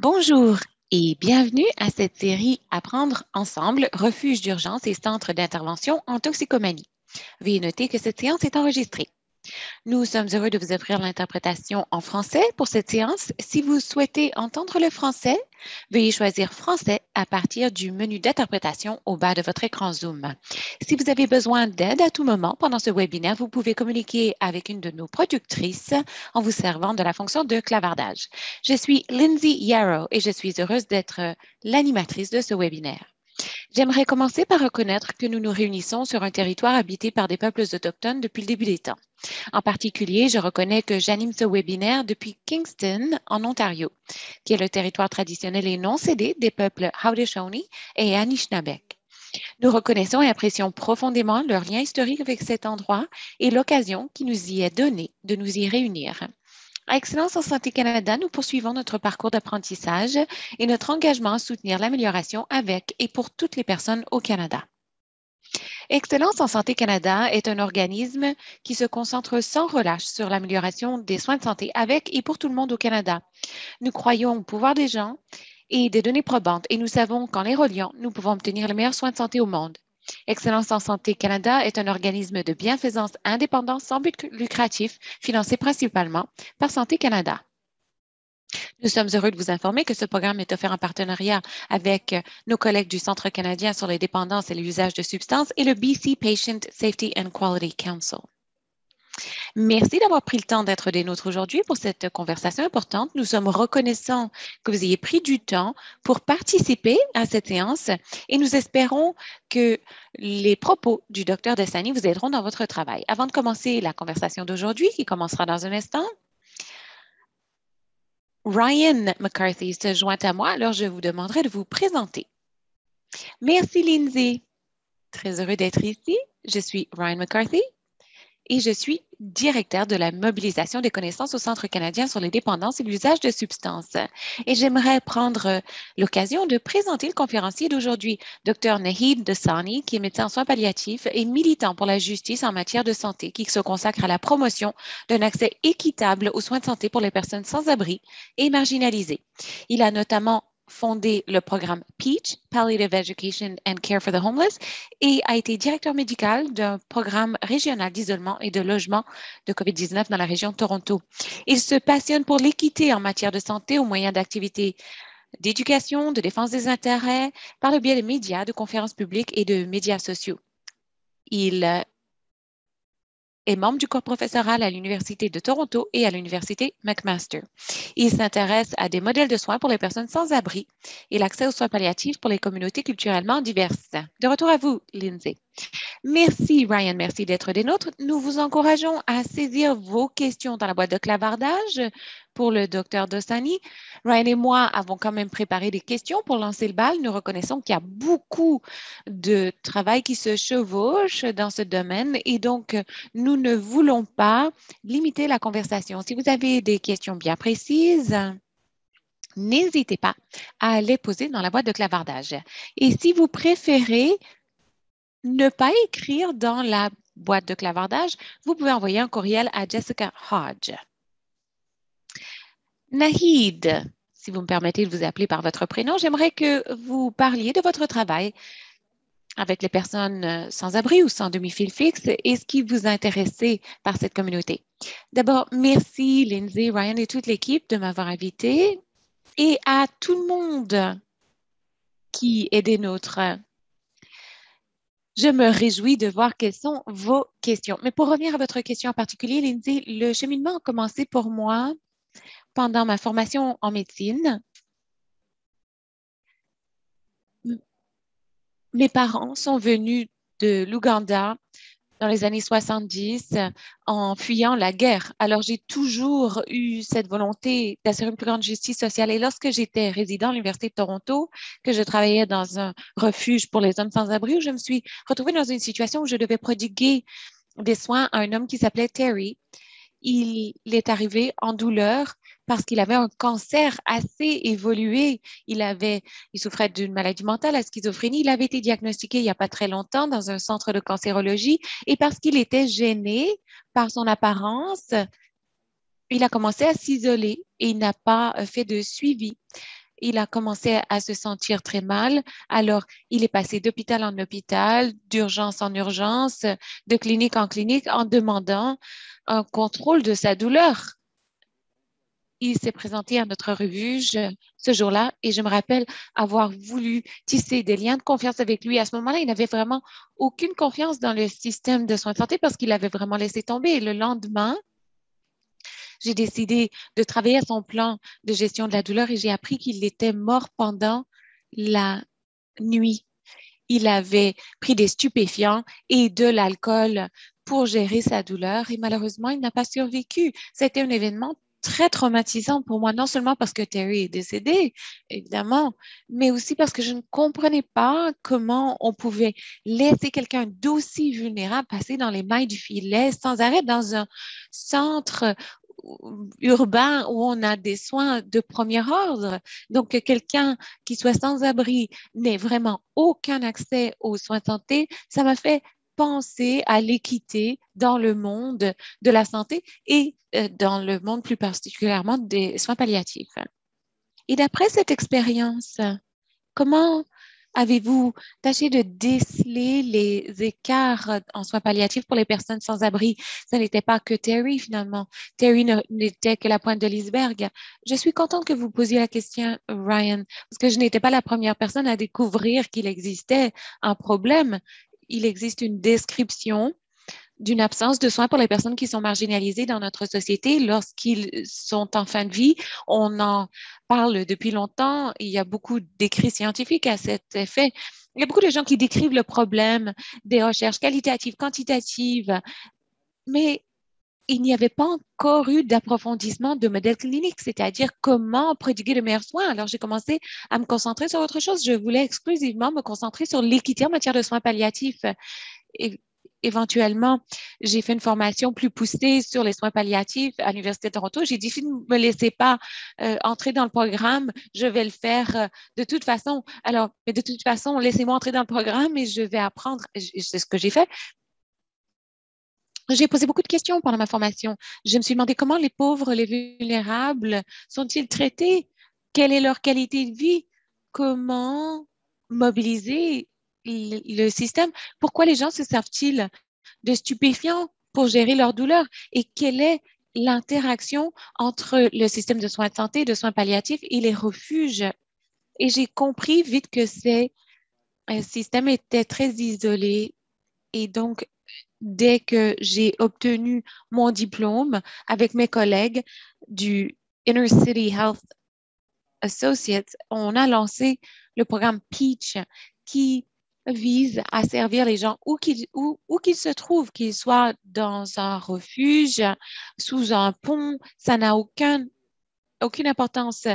Bonjour et bienvenue à cette série Apprendre ensemble, refuge d'urgence et centre d'intervention en toxicomanie. Veuillez noter que cette séance est enregistrée. Nous sommes heureux de vous offrir l'interprétation en français pour cette séance. Si vous souhaitez entendre le français, veuillez choisir français à partir du menu d'interprétation au bas de votre écran Zoom. Si vous avez besoin d'aide à tout moment pendant ce webinaire, vous pouvez communiquer avec une de nos productrices en vous servant de la fonction de clavardage. Je suis Lindsay Yarrow et je suis heureuse d'être l'animatrice de ce webinaire. J'aimerais commencer par reconnaître que nous nous réunissons sur un territoire habité par des peuples autochtones depuis le début des temps. En particulier, je reconnais que j'anime ce webinaire depuis Kingston, en Ontario, qui est le territoire traditionnel et non cédé des peuples Haudenosaunee et Anishinaabeg. Nous reconnaissons et apprécions profondément leur lien historique avec cet endroit et l'occasion qui nous y est donnée de nous y réunir. À Excellence en Santé Canada, nous poursuivons notre parcours d'apprentissage et notre engagement à soutenir l'amélioration avec et pour toutes les personnes au Canada. Excellence en Santé Canada est un organisme qui se concentre sans relâche sur l'amélioration des soins de santé avec et pour tout le monde au Canada. Nous croyons au pouvoir des gens et des données probantes et nous savons qu'en les reliant, nous pouvons obtenir les meilleurs soins de santé au monde. Excellence en Santé Canada est un organisme de bienfaisance indépendant sans but lucratif, financé principalement par Santé Canada. Nous sommes heureux de vous informer que ce programme est offert en partenariat avec nos collègues du Centre canadien sur les dépendances et l'usage de substances et le BC Patient Safety and Quality Council. Merci d'avoir pris le temps d'être des nôtres aujourd'hui pour cette conversation importante. Nous sommes reconnaissants que vous ayez pris du temps pour participer à cette séance et nous espérons que les propos du Dr Desani vous aideront dans votre travail. Avant de commencer la conversation d'aujourd'hui, qui commencera dans un instant, Ryan McCarthy se joint à moi, alors je vous demanderai de vous présenter. Merci Lindsay. Très heureux d'être ici. Je suis Ryan McCarthy et je suis directeur de la mobilisation des connaissances au Centre canadien sur les dépendances et l'usage de substances. Et j'aimerais prendre l'occasion de présenter le conférencier d'aujourd'hui, Dr Naheed Dessani, qui est médecin en soins palliatifs et militant pour la justice en matière de santé, qui se consacre à la promotion d'un accès équitable aux soins de santé pour les personnes sans abri et marginalisées. Il a notamment fondé le programme PEACH, Palliative Education and Care for the Homeless, et a été directeur médical d'un programme régional d'isolement et de logement de COVID-19 dans la région de Toronto. Il se passionne pour l'équité en matière de santé au moyen d'activités d'éducation, de défense des intérêts, par le biais des médias, de conférences publiques et de médias sociaux. Il est membre du corps professoral à l'Université de Toronto et à l'Université McMaster. Il s'intéresse à des modèles de soins pour les personnes sans abri et l'accès aux soins palliatifs pour les communautés culturellement diverses. De retour à vous, Lindsay. Merci, Ryan. Merci d'être des nôtres. Nous vous encourageons à saisir vos questions dans la boîte de clavardage pour le docteur Dessani. Ryan et moi avons quand même préparé des questions pour lancer le bal. Nous reconnaissons qu'il y a beaucoup de travail qui se chevauche dans ce domaine et donc nous ne voulons pas limiter la conversation. Si vous avez des questions bien précises, n'hésitez pas à les poser dans la boîte de clavardage. Et si vous préférez ne pas écrire dans la boîte de clavardage, vous pouvez envoyer un courriel à Jessica Hodge. Naheed, si vous me permettez de vous appeler par votre prénom, j'aimerais que vous parliez de votre travail avec les personnes sans abri ou sans domicile fixe et ce qui vous a intéressé par cette communauté. D'abord, merci Lindsay, Ryan et toute l'équipe de m'avoir invité et à tout le monde qui est des nôtres. Je me réjouis de voir quelles sont vos questions. Mais pour revenir à votre question en particulier, Lindsay, le cheminement a commencé pour moi pendant ma formation en médecine. Mes parents sont venus de l'Ouganda dans les années 70 en fuyant la guerre. Alors, j'ai toujours eu cette volonté d'assurer une plus grande justice sociale. Et lorsque j'étais résident à l'Université de Toronto, que je travaillais dans un refuge pour les hommes sans abri, où je me suis retrouvée dans une situation où je devais prodiguer des soins à un homme qui s'appelait Terry. Il est arrivé en douleur parce qu'il avait un cancer assez évolué. Il souffrait d'une maladie mentale, la schizophrénie. Il avait été diagnostiqué il n'y a pas très longtemps dans un centre de cancérologie et parce qu'il était gêné par son apparence, il a commencé à s'isoler et il n'a pas fait de suivi. Il a commencé à se sentir très mal. Alors, il est passé d'hôpital en hôpital, d'urgence en urgence, de clinique en clinique en demandant un contrôle de sa douleur. Il s'est présenté à notre refuge ce jour-là et je me rappelle avoir voulu tisser des liens de confiance avec lui. À ce moment-là, il n'avait vraiment aucune confiance dans le système de soins de santé parce qu'il avait vraiment laissé tomber. Et le lendemain, j'ai décidé de travailler à son plan de gestion de la douleur et j'ai appris qu'il était mort pendant la nuit. Il avait pris des stupéfiants et de l'alcool pour gérer sa douleur et malheureusement, il n'a pas survécu. C'était un événement très traumatisant pour moi, non seulement parce que Terry est décédé, évidemment, mais aussi parce que je ne comprenais pas comment on pouvait laisser quelqu'un d'aussi vulnérable passer dans les mailles du filet sans arrêt dans un centre urbain où on a des soins de premier ordre. Donc, que quelqu'un qui soit sans abri n'ait vraiment aucun accès aux soins de santé, ça m'a fait penser à l'équité dans le monde de la santé et dans le monde plus particulièrement des soins palliatifs. Et d'après cette expérience, comment avez-vous tâché de déceler les écarts en soins palliatifs pour les personnes sans abri? Ce n'était pas que Terry, finalement. Terry n'était que la pointe de l'iceberg. Je suis contente que vous posiez la question, Ryan, parce que je n'étais pas la première personne à découvrir qu'il existait un problème. Il existe une description d'une absence de soins pour les personnes qui sont marginalisées dans notre société lorsqu'ils sont en fin de vie. On en parle depuis longtemps. Il y a beaucoup d'écrits scientifiques à cet effet. Il y a beaucoup de gens qui décrivent le problème des recherches qualitatives, quantitatives, mais il n'y avait pas encore eu d'approfondissement de modèles cliniques, c'est-à-dire comment prodiguer de meilleurs soins. Alors, j'ai commencé à me concentrer sur autre chose. Je voulais exclusivement me concentrer sur l'équité en matière de soins palliatifs. Et éventuellement, j'ai fait une formation plus poussée sur les soins palliatifs à l'Université de Toronto. J'ai dit, si vous ne me laissez pas entrer dans le programme, je vais le faire de toute façon. Alors, mais de toute façon, laissez-moi entrer dans le programme et je vais apprendre. C'est ce que j'ai fait. J'ai posé beaucoup de questions pendant ma formation. Je me suis demandé comment les pauvres, les vulnérables sont-ils traités? Quelle est leur qualité de vie? Comment mobiliser le système? Pourquoi les gens se servent-ils de stupéfiants pour gérer leur douleur? Et quelle est l'interaction entre le système de soins de santé, de soins palliatifs et les refuges? Et j'ai compris vite que un système était très isolé. Et donc, dès que j'ai obtenu mon diplôme avec mes collègues du Inner City Health Associates, on a lancé le programme Peach qui vise à servir les gens où qu'ils se trouvent, qu'ils soient dans un refuge, sous un pont, ça n'a aucune importance.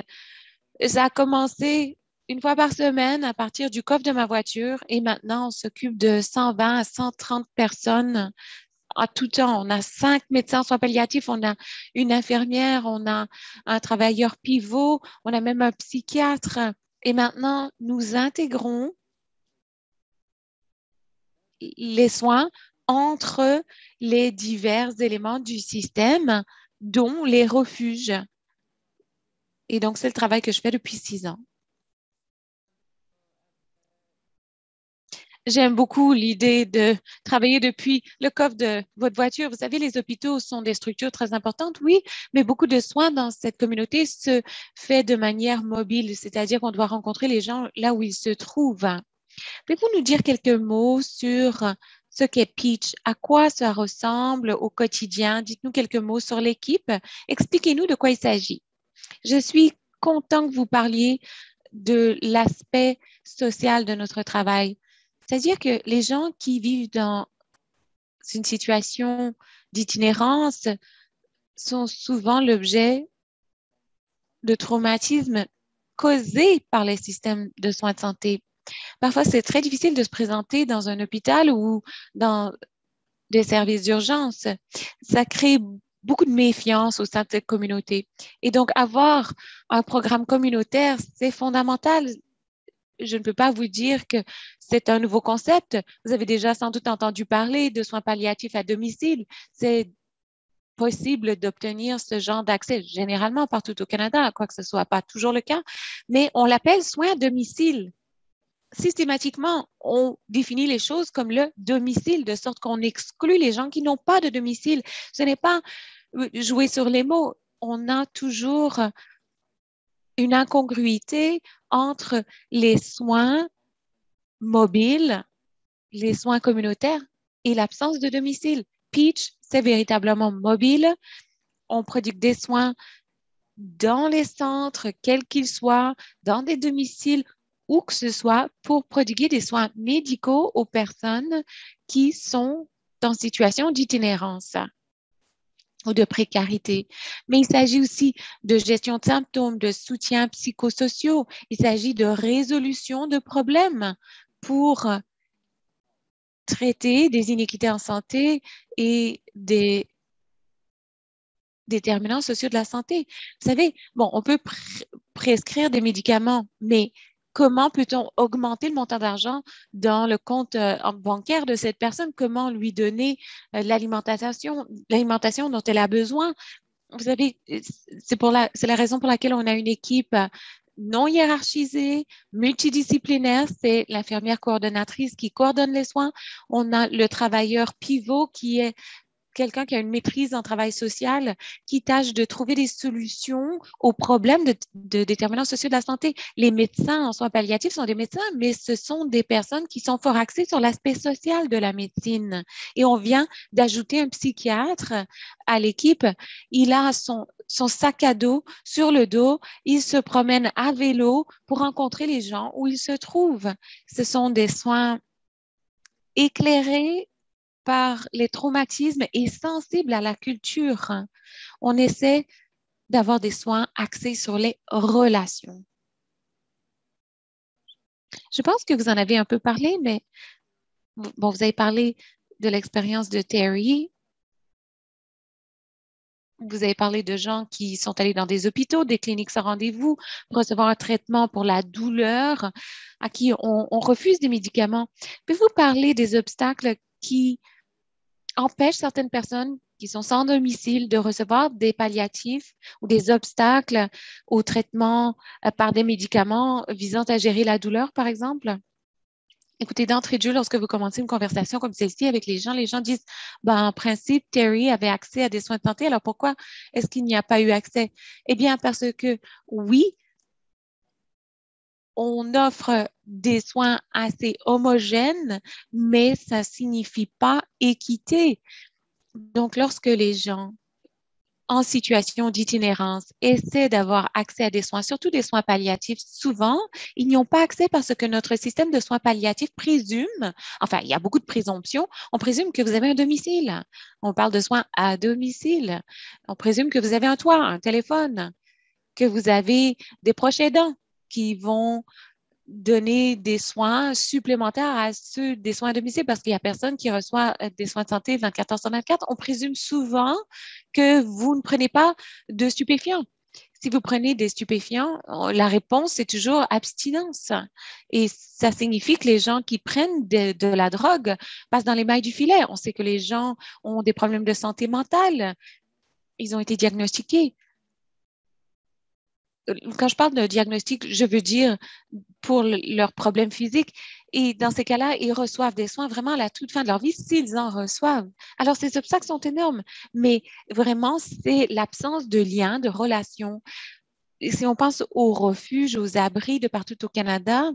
Ça a commencé une fois par semaine à partir du coffre de ma voiture et maintenant on s'occupe de 120 à 130 personnes à tout temps. On a 5 médecins en soins palliatifs, on a une infirmière, on a un travailleur pivot, on a même un psychiatre. Et maintenant, nous intégrons les soins entre les divers éléments du système, dont les refuges. Et donc, c'est le travail que je fais depuis 6 ans. J'aime beaucoup l'idée de travailler depuis le coffre de votre voiture. Vous savez, les hôpitaux sont des structures très importantes, oui, mais beaucoup de soins dans cette communauté se fait de manière mobile, c'est-à-dire qu'on doit rencontrer les gens là où ils se trouvent. Pouvez-vous nous dire quelques mots sur ce qu'est Peach? À quoi ça ressemble au quotidien? Dites-nous quelques mots sur l'équipe. Expliquez-nous de quoi il s'agit. Je suis content que vous parliez de l'aspect social de notre travail. C'est-à-dire que les gens qui vivent dans une situation d'itinérance sont souvent l'objet de traumatismes causés par les systèmes de soins de santé. Parfois, c'est très difficile de se présenter dans un hôpital ou dans des services d'urgence. Ça crée beaucoup de méfiance au sein de cette communauté. Et donc, avoir un programme communautaire, c'est fondamental. Je ne peux pas vous dire que c'est un nouveau concept. Vous avez déjà sans doute entendu parler de soins palliatifs à domicile. C'est possible d'obtenir ce genre d'accès, généralement partout au Canada, quoi que ce soit pas toujours le cas, mais on l'appelle soin à domicile. Systématiquement, on définit les choses comme le domicile, de sorte qu'on exclut les gens qui n'ont pas de domicile. Ce n'est pas jouer sur les mots. On a toujours une incongruité entre les soins mobiles, les soins communautaires et l'absence de domicile. Peach, c'est véritablement mobile. On prodigue des soins dans les centres, quels qu'ils soient, dans des domiciles, où que ce soit, pour prodiguer des soins médicaux aux personnes qui sont en situation d'itinérance ou de précarité. Mais il s'agit aussi de gestion de symptômes, de soutien psychosociaux. Il s'agit de résolution de problèmes pour traiter des inéquités en santé et des déterminants sociaux de la santé. Vous savez, bon, on peut prescrire des médicaments, mais comment peut-on augmenter le montant d'argent dans le compte bancaire de cette personne? Comment lui donner l'alimentation dont elle a besoin? Vous savez, c'est la raison pour laquelle on a une équipe non hiérarchisée, multidisciplinaire. C'est l'infirmière coordonnatrice qui coordonne les soins. On a le travailleur pivot qui est quelqu'un qui a une maîtrise en travail social, qui tâche de trouver des solutions aux problèmes de déterminants sociaux de la santé. Les médecins en soins palliatifs sont des médecins, mais ce sont des personnes qui sont fort axées sur l'aspect social de la médecine. Et on vient d'ajouter un psychiatre à l'équipe. Il a son sac à dos sur le dos. Il se promène à vélo pour rencontrer les gens où ils se trouvent. Ce sont des soins éclairés par les traumatismes et sensibles à la culture. On essaie d'avoir des soins axés sur les relations. Je pense que vous en avez un peu parlé, mais bon, vous avez parlé de l'expérience de Terry. Vous avez parlé de gens qui sont allés dans des hôpitaux, des cliniques sans rendez-vous, pour recevoir un traitement pour la douleur, à qui on refuse des médicaments. Pouvez-vous parler des obstacles qui empêche certaines personnes qui sont sans domicile de recevoir des palliatifs ou des obstacles au traitement par des médicaments visant à gérer la douleur, par exemple? Écoutez, d'entrée de jeu, lorsque vous commencez une conversation comme celle-ci avec les gens disent, ben, en principe, Terry avait accès à des soins de santé, alors pourquoi est-ce qu'il n'y a pas eu accès? Eh bien, parce que oui, on offre des soins assez homogènes, mais ça ne signifie pas équité. Donc, lorsque les gens en situation d'itinérance essaient d'avoir accès à des soins, surtout des soins palliatifs, souvent, ils n'y ont pas accès parce que notre système de soins palliatifs présume, enfin, il y a beaucoup de présomptions, on présume que vous avez un domicile. On parle de soins à domicile. On présume que vous avez un toit, un téléphone, que vous avez des proches aidants qui vont donner des soins supplémentaires à ceux des soins à domicile parce qu'il n'y a personne qui reçoit des soins de santé 24 heures sur 24. On présume souvent que vous ne prenez pas de stupéfiants. Si vous prenez des stupéfiants, la réponse c'est toujours abstinence. Et ça signifie que les gens qui prennent de la drogue passent dans les mailles du filet. On sait que les gens ont des problèmes de santé mentale. Ils ont été diagnostiqués. Quand je parle de diagnostic, je veux dire pour leurs problèmes physiques. Et dans ces cas-là, ils reçoivent des soins vraiment à la toute fin de leur vie s'ils en reçoivent. Alors, ces obstacles sont énormes, mais vraiment, c'est l'absence de lien, de relation. Et si on pense aux refuges, aux abris de partout au Canada,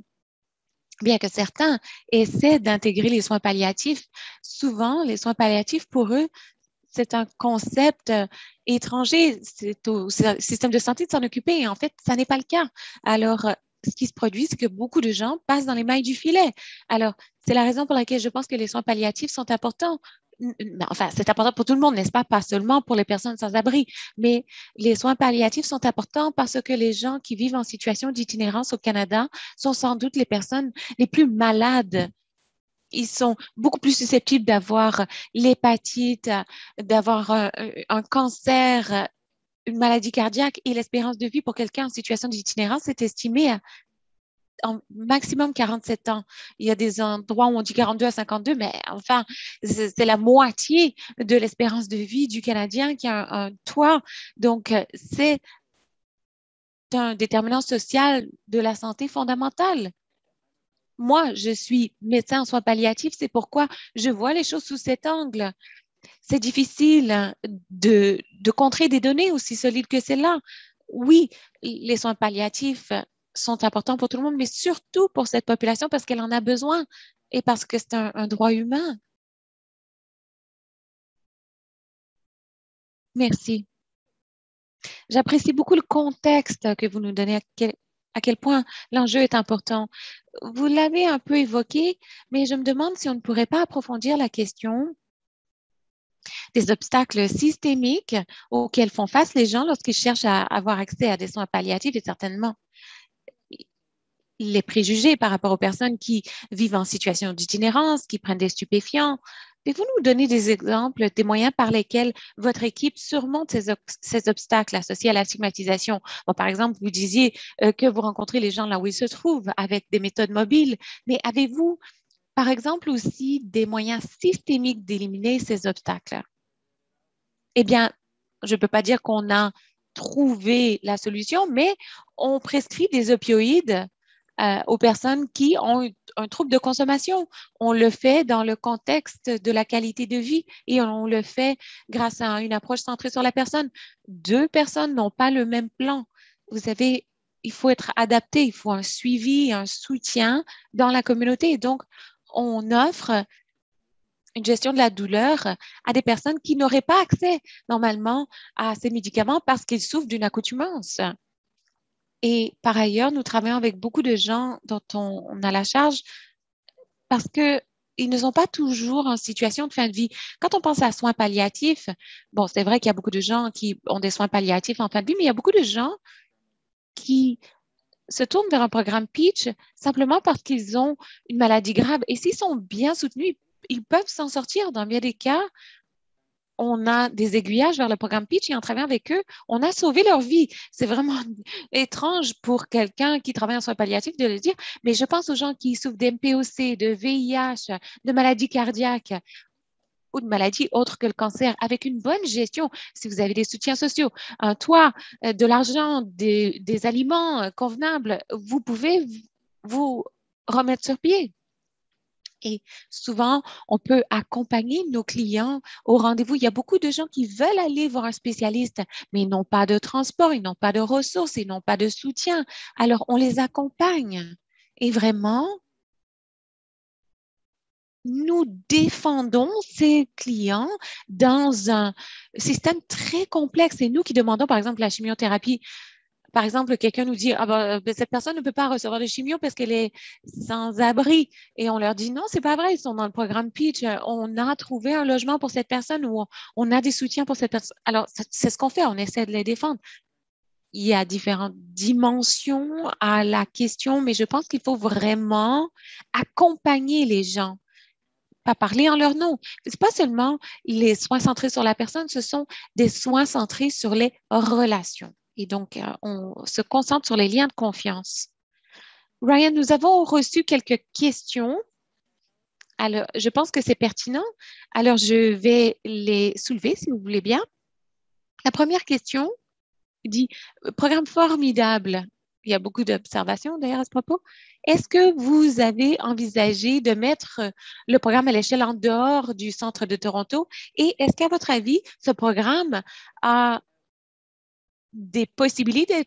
bien que certains essaient d'intégrer les soins palliatifs, souvent, les soins palliatifs, pour eux, c'est un concept étranger. C'est au système de santé de s'en occuper. Et en fait, ça n'est pas le cas. Alors, ce qui se produit, c'est que beaucoup de gens passent dans les mailles du filet. Alors, c'est la raison pour laquelle je pense que les soins palliatifs sont importants. Enfin, c'est important pour tout le monde, n'est-ce pas? Pas seulement pour les personnes sans abri, mais les soins palliatifs sont importants parce que les gens qui vivent en situation d'itinérance au Canada sont sans doute les personnes les plus malades. Ils sont beaucoup plus susceptibles d'avoir l'hépatite, d'avoir un cancer, une maladie cardiaque et l'espérance de vie pour quelqu'un en situation d'itinérance est estimée en maximum 47 ans. Il y a des endroits où on dit 42 à 52, mais enfin, c'est la moitié de l'espérance de vie du Canadien qui a un toit. Donc, c'est un déterminant social de la santé fondamentale. Moi, je suis médecin en soins palliatifs, c'est pourquoi je vois les choses sous cet angle. C'est difficile de contrer des données aussi solides que celles-là. Oui, les soins palliatifs sont importants pour tout le monde, mais surtout pour cette population parce qu'elle en a besoin et parce que c'est un droit humain. Merci. J'apprécie beaucoup le contexte que vous nous donnez, à quel point l'enjeu est important. Vous l'avez un peu évoqué, mais je me demande si on ne pourrait pas approfondir la question des obstacles systémiques auxquels font face les gens lorsqu'ils cherchent à avoir accès à des soins palliatifs et certainement les préjugés par rapport aux personnes qui vivent en situation d'itinérance, qui prennent des stupéfiants. Pouvez-vous nous donner des exemples, des moyens par lesquels votre équipe surmonte ces obstacles associés à la stigmatisation? Bon, par exemple, vous disiez que vous rencontrez les gens là où ils se trouvent avec des méthodes mobiles, mais avez-vous, par exemple, aussi des moyens systémiques d'éliminer ces obstacles? Eh bien, je ne peux pas dire qu'on a trouvé la solution, mais on prescrit des opioïdes aux personnes qui ont un trouble de consommation. On le fait dans le contexte de la qualité de vie et on le fait grâce à une approche centrée sur la personne. Deux personnes n'ont pas le même plan. Vous savez, il faut être adapté, il faut un suivi, un soutien dans la communauté. Et donc, on offre une gestion de la douleur à des personnes qui n'auraient pas accès normalement à ces médicaments parce qu'ils souffrent d'une accoutumance. Et par ailleurs, nous travaillons avec beaucoup de gens dont on a la charge parce que ils ne sont pas toujours en situation de fin de vie. Quand on pense à soins palliatifs, bon, c'est vrai qu'il y a beaucoup de gens qui ont des soins palliatifs en fin de vie, mais il y a beaucoup de gens qui se tournent vers un programme Peach simplement parce qu'ils ont une maladie grave. Et s'ils sont bien soutenus, ils peuvent s'en sortir. Dans bien des cas, on a des aiguillages vers le programme Peach et en travaillant avec eux, on a sauvé leur vie. C'est vraiment étrange pour quelqu'un qui travaille en soins palliatifs de le dire, mais je pense aux gens qui souffrent d'MPOC, de VIH, de maladies cardiaques ou de maladies autres que le cancer, avec une bonne gestion, si vous avez des soutiens sociaux, un toit, de l'argent, des aliments convenables, vous pouvez vous remettre sur pied. Et souvent, on peut accompagner nos clients au rendez-vous. Il y a beaucoup de gens qui veulent aller voir un spécialiste, mais ils n'ont pas de transport, ils n'ont pas de ressources, ils n'ont pas de soutien. Alors, on les accompagne. Et vraiment, nous défendons ces clients dans un système très complexe. C'est nous qui demandons, par exemple, la chimiothérapie. Par exemple, quelqu'un nous dit, ah ben, cette personne ne peut pas recevoir de chimio parce qu'elle est sans abri. Et on leur dit, non, c'est pas vrai, ils sont dans le programme Peach. On a trouvé un logement pour cette personne ou on a des soutiens pour cette personne. Alors, c'est ce qu'on fait, on essaie de les défendre. Il y a différentes dimensions à la question, mais je pense qu'il faut vraiment accompagner les gens, pas parler en leur nom. C'est pas seulement les soins centrés sur la personne, ce sont des soins centrés sur les relations. Et donc, on se concentre sur les liens de confiance. Ryan, nous avons reçu quelques questions. Alors, je pense que c'est pertinent. Alors, je vais les soulever si vous voulez bien. La première question dit, programme formidable. Il y a beaucoup d'observations d'ailleurs à ce propos. Est-ce que vous avez envisagé de mettre le programme à l'échelle en dehors du centre de Toronto? Et est-ce qu'à votre avis, ce programme a des possibilités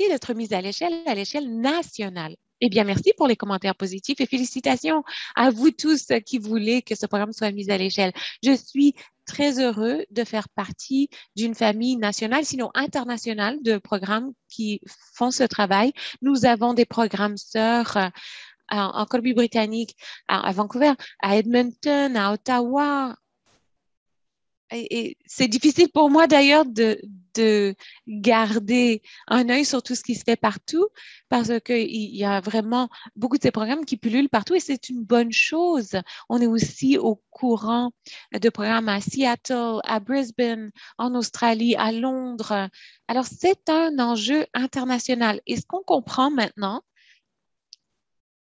d'être mis à l'échelle nationale? Eh bien, merci pour les commentaires positifs et félicitations à vous tous qui voulez que ce programme soit mis à l'échelle. Je suis très heureux de faire partie d'une famille nationale, sinon internationale, de programmes qui font ce travail. Nous avons des programmes sœurs en Colombie-Britannique, à Vancouver, à Edmonton, à Ottawa, et c'est difficile pour moi d'ailleurs de garder un œil sur tout ce qui se fait partout parce qu'il y a vraiment beaucoup de ces programmes qui pullulent partout et c'est une bonne chose. On est aussi au courant de programmes à Seattle, à Brisbane, en Australie, à Londres. Alors, c'est un enjeu international. Et ce qu'on comprend maintenant,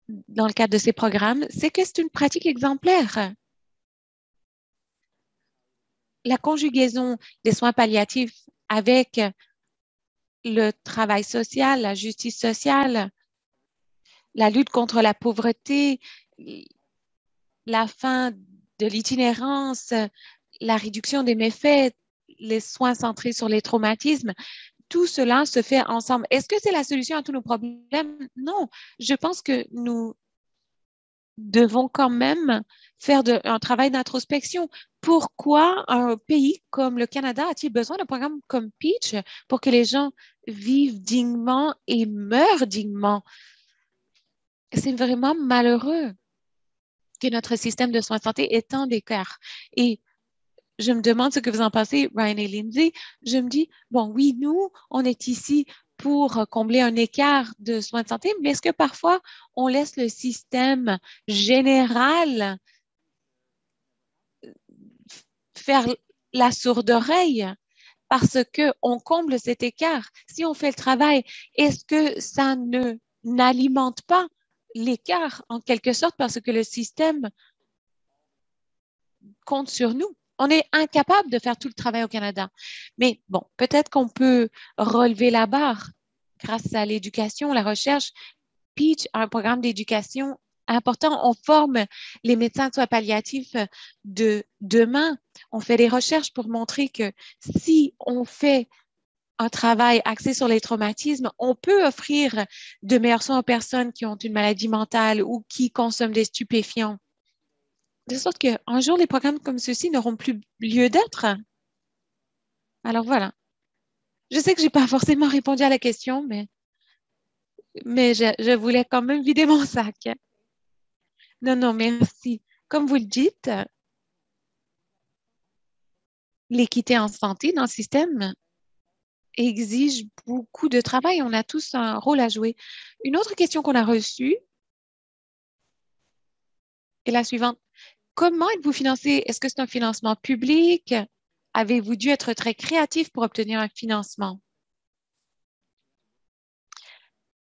dans le cadre de ces programmes, c'est que c'est une pratique exemplaire. La conjugaison des soins palliatifs avec le travail social, la justice sociale, la lutte contre la pauvreté, la fin de l'itinérance, la réduction des méfaits, les soins centrés sur les traumatismes, tout cela se fait ensemble. Est-ce que c'est la solution à tous nos problèmes? Non. Je pense que nous devons quand même faire un travail d'introspection. Pourquoi un pays comme le Canada a-t-il besoin d'un programme comme Peach pour que les gens vivent dignement et meurent dignement? C'est vraiment malheureux que notre système de soins de santé ait tant d'écart. Et je me demande ce que vous en pensez, Ryan et Lindsay. Je me dis, bon, oui, nous, on est ici pour combler un écart de soins de santé, mais est-ce que parfois on laisse le système général faire la sourde oreille parce qu'on comble cet écart? Si on fait le travail, est-ce que ça ne n'alimente pas l'écart en quelque sorte parce que le système compte sur nous? On est incapable de faire tout le travail au Canada. Mais bon, peut-être qu'on peut relever la barre grâce à l'éducation, la recherche. Peach a un programme d'éducation important. On forme les médecins de soins palliatifs de demain. On fait des recherches pour montrer que si on fait un travail axé sur les traumatismes, on peut offrir de meilleurs soins aux personnes qui ont une maladie mentale ou qui consomment des stupéfiants. De sorte qu'un jour, les programmes comme ceux-ci n'auront plus lieu d'être. Alors voilà. Je sais que j'ai pas forcément répondu à la question, mais je voulais quand même vider mon sac. Non, non, merci. Comme vous le dites, l'équité en santé dans le système exige beaucoup de travail. On a tous un rôle à jouer. Une autre question qu'on a reçue est la suivante. Comment êtes-vous financé? Est-ce que c'est un financement public? Avez-vous dû être très créatif pour obtenir un financement?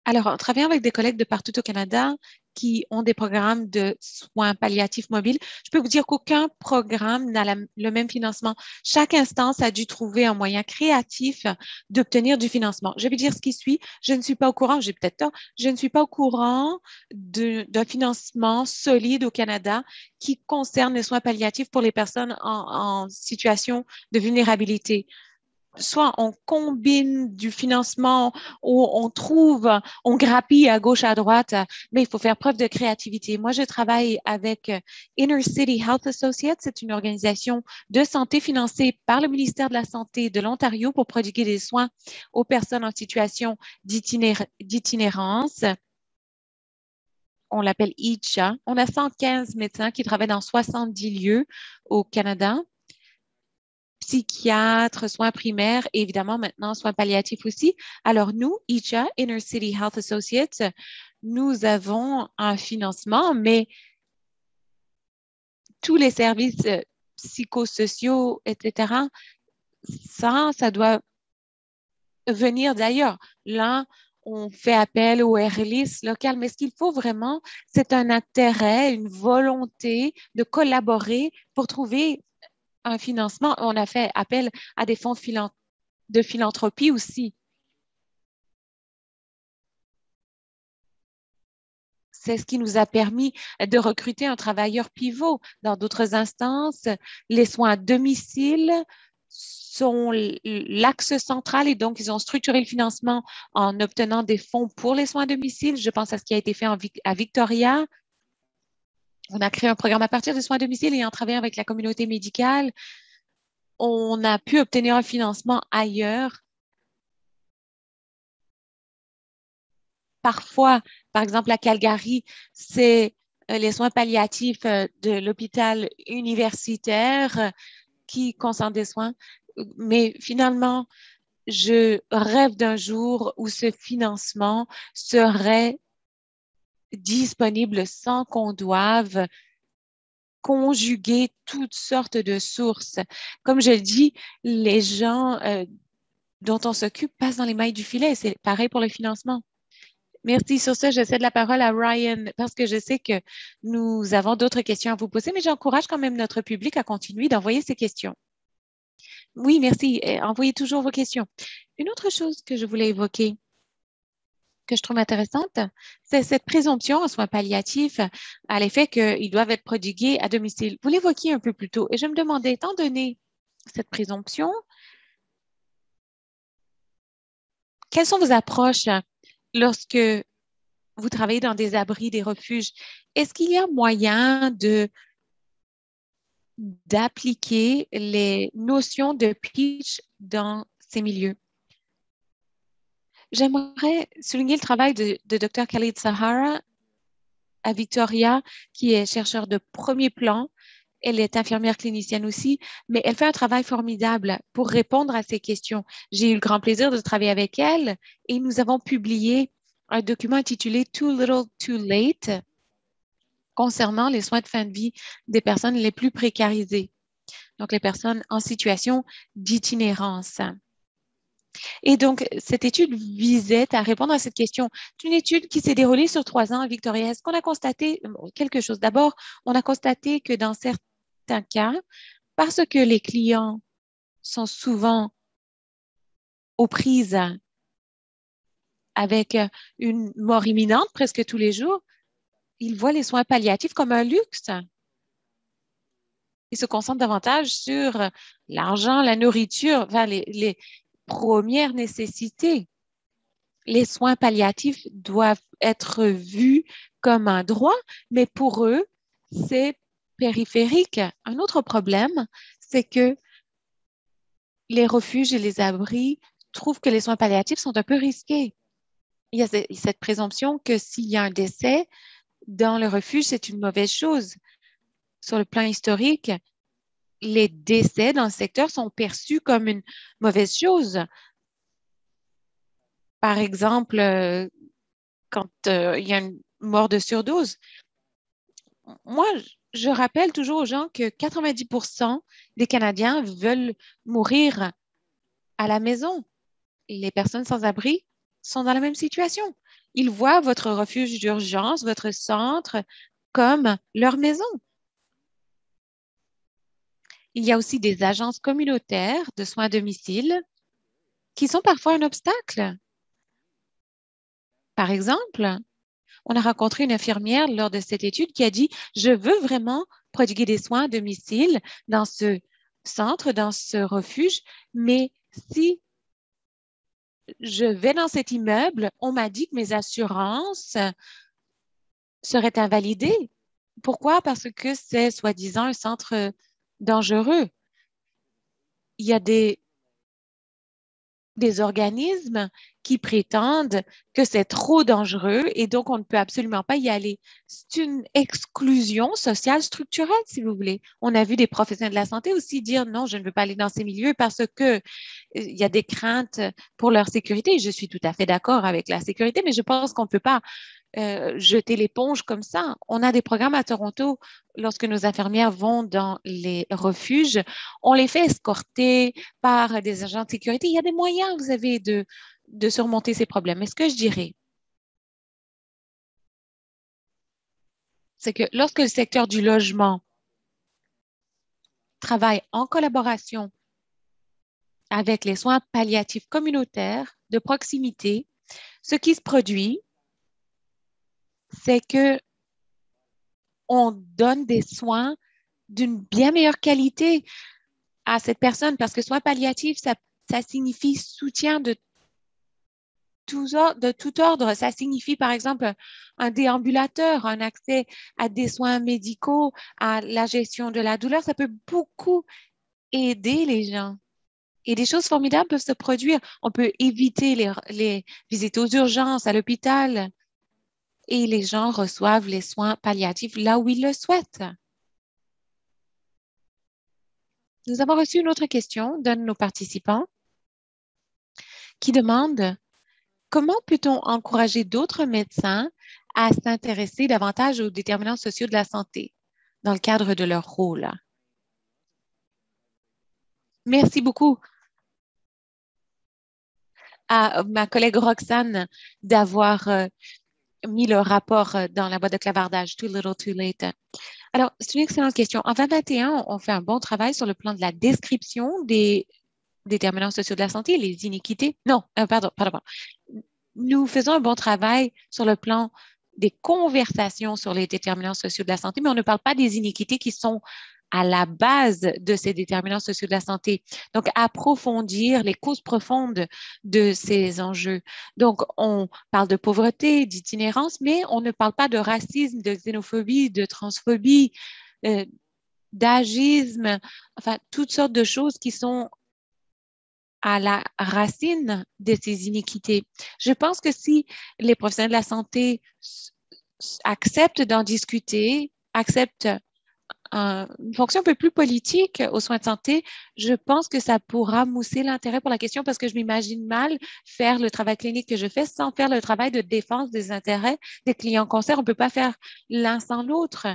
Alors, on travaille avec des collègues de partout au Canada qui ont des programmes de soins palliatifs mobiles. Je peux vous dire qu'aucun programme n'a le même financement. Chaque instance a dû trouver un moyen créatif d'obtenir du financement. Je vais dire ce qui suit. Je ne suis pas au courant, j'ai peut-être tort, je ne suis pas au courant d'un financement solide au Canada qui concerne les soins palliatifs pour les personnes en situation de vulnérabilité. Soit on combine du financement ou on trouve, on grappille à gauche, à droite, mais il faut faire preuve de créativité. Moi, je travaille avec Inner City Health Associates. C'est une organisation de santé financée par le ministère de la Santé de l'Ontario pour prodiguer des soins aux personnes en situation d'itinérance. On l'appelle ICHA. On a 115 médecins qui travaillent dans 70 lieux au Canada, psychiatres, soins primaires et évidemment maintenant soins palliatifs aussi. Alors nous, ICHA, Inner City Health Associates, nous avons un financement, mais tous les services psychosociaux, etc., ça doit venir d'ailleurs. Là, on fait appel au RLIS local, mais ce qu'il faut vraiment, c'est un intérêt, une volonté de collaborer pour trouver un financement. On a fait appel à des fonds de philanthropie aussi. C'est ce qui nous a permis de recruter un travailleur pivot. Dans d'autres instances, les soins à domicile sont l'axe central et donc ils ont structuré le financement en obtenant des fonds pour les soins à domicile. Je pense à ce qui a été fait à Victoria. On a créé un programme à partir des soins à domicile et en travaillant avec la communauté médicale, on a pu obtenir un financement ailleurs. Parfois, par exemple, à Calgary, c'est les soins palliatifs de l'hôpital universitaire qui concentrent des soins. Mais finalement, je rêve d'un jour où ce financement serait disponible sans qu'on doive conjuguer toutes sortes de sources. Comme je le dis, les gens dont on s'occupe passent dans les mailles du filet. C'est pareil pour le financement. Merci. Sur ce, je cède la parole à Ryan parce que je sais que nous avons d'autres questions à vous poser, mais j'encourage quand même notre public à continuer d'envoyer ces questions. Oui, merci. Envoyez toujours vos questions. Une autre chose que je voulais évoquer, que je trouve intéressante, c'est cette présomption en soins palliatifs à l'effet qu'ils doivent être prodigués à domicile. Vous l'évoquiez un peu plus tôt et je me demandais, étant donné cette présomption, quelles sont vos approches lorsque vous travaillez dans des abris, des refuges? Est-ce qu'il y a moyen d'appliquer les notions de pitch dans ces milieux? J'aimerais souligner le travail de Dr. Khalid Sahara à Victoria, qui est chercheur de premier plan. Elle est infirmière clinicienne aussi, mais elle fait un travail formidable pour répondre à ces questions. J'ai eu le grand plaisir de travailler avec elle et nous avons publié un document intitulé Too Little, Too Late concernant les soins de fin de vie des personnes les plus précarisées, donc les personnes en situation d'itinérance. Et donc, cette étude visait à répondre à cette question. C'est une étude qui s'est déroulée sur 3 ans à Victoria. Est-ce qu'on a constaté quelque chose? D'abord, on a constaté que dans certains cas, parce que les clients sont souvent aux prises avec une mort imminente presque tous les jours, ils voient les soins palliatifs comme un luxe. Ils se concentrent davantage sur l'argent, la nourriture, enfin, les premières nécessités. Les soins palliatifs doivent être vus comme un droit, mais pour eux, c'est périphérique. Un autre problème, c'est que les refuges et les abris trouvent que les soins palliatifs sont un peu risqués. Il y a cette présomption que s'il y a un décès dans le refuge, c'est une mauvaise chose. Sur le plan historique, les décès dans le secteur sont perçus comme une mauvaise chose. Par exemple, quand il y a une mort de surdose, moi, je rappelle toujours aux gens que 90% des Canadiens veulent mourir à la maison. Les personnes sans abri sont dans la même situation. Ils voient votre refuge d'urgence, votre centre, comme leur maison. Il y a aussi des agences communautaires de soins à domicile qui sont parfois un obstacle. Par exemple, on a rencontré une infirmière lors de cette étude qui a dit, je veux vraiment prodiguer des soins à domicile dans ce centre, dans ce refuge, mais si je vais dans cet immeuble, on m'a dit que mes assurances seraient invalidées. Pourquoi? Parce que c'est soi-disant un centre dangereux. Il y a des organismes qui prétendent que c'est trop dangereux et donc on ne peut absolument pas y aller. C'est une exclusion sociale structurelle, si vous voulez. On a vu des professionnels de la santé aussi dire non, je ne veux pas aller dans ces milieux parce que il y a des craintes pour leur sécurité. Je suis tout à fait d'accord avec la sécurité, mais je pense qu'on ne peut pas jeter l'éponge comme ça. On a des programmes à Toronto lorsque nos infirmières vont dans les refuges. On les fait escorter par des agents de sécurité. Il y a des moyens, vous avez, de surmonter ces problèmes. Mais ce que je dirais, c'est que lorsque le secteur du logement travaille en collaboration avec les soins palliatifs communautaires de proximité, ce qui se produit, c'est que on donne des soins d'une bien meilleure qualité à cette personne parce que soins palliatifs, ça signifie soutien de tout ordre. Ça signifie, par exemple, un déambulateur, un accès à des soins médicaux, à la gestion de la douleur. Ça peut beaucoup aider les gens. Et des choses formidables peuvent se produire. On peut éviter les visites aux urgences à l'hôpital et les gens reçoivent les soins palliatifs là où ils le souhaitent. Nous avons reçu une autre question d'un de nos participants qui demande comment peut-on encourager d'autres médecins à s'intéresser davantage aux déterminants sociaux de la santé dans le cadre de leur rôle? Merci beaucoup. à ma collègue Roxane d'avoir mis le rapport dans la boîte de clavardage, Too Little, Too Late. Alors, c'est une excellente question. En 2021, on fait un bon travail sur le plan de la description des déterminants sociaux de la santé, les iniquités. Non, pardon. Nous faisons un bon travail sur le plan des conversations sur les déterminants sociaux de la santé, mais on ne parle pas des iniquités qui sont à la base de ces déterminants sociaux de la santé. Donc, approfondir les causes profondes de ces enjeux. Donc, on parle de pauvreté, d'itinérance, mais on ne parle pas de racisme, de xénophobie, de transphobie, euh, d'agisme, enfin, toutes sortes de choses qui sont à la racine de ces iniquités. Je pense que si les professionnels de la santé acceptent d'en discuter, acceptent une fonction un peu plus politique aux soins de santé, je pense que ça pourra mousser l'intérêt pour la question parce que je m'imagine mal faire le travail clinique que je fais sans faire le travail de défense des intérêts des clients cancers. On ne peut pas faire l'un sans l'autre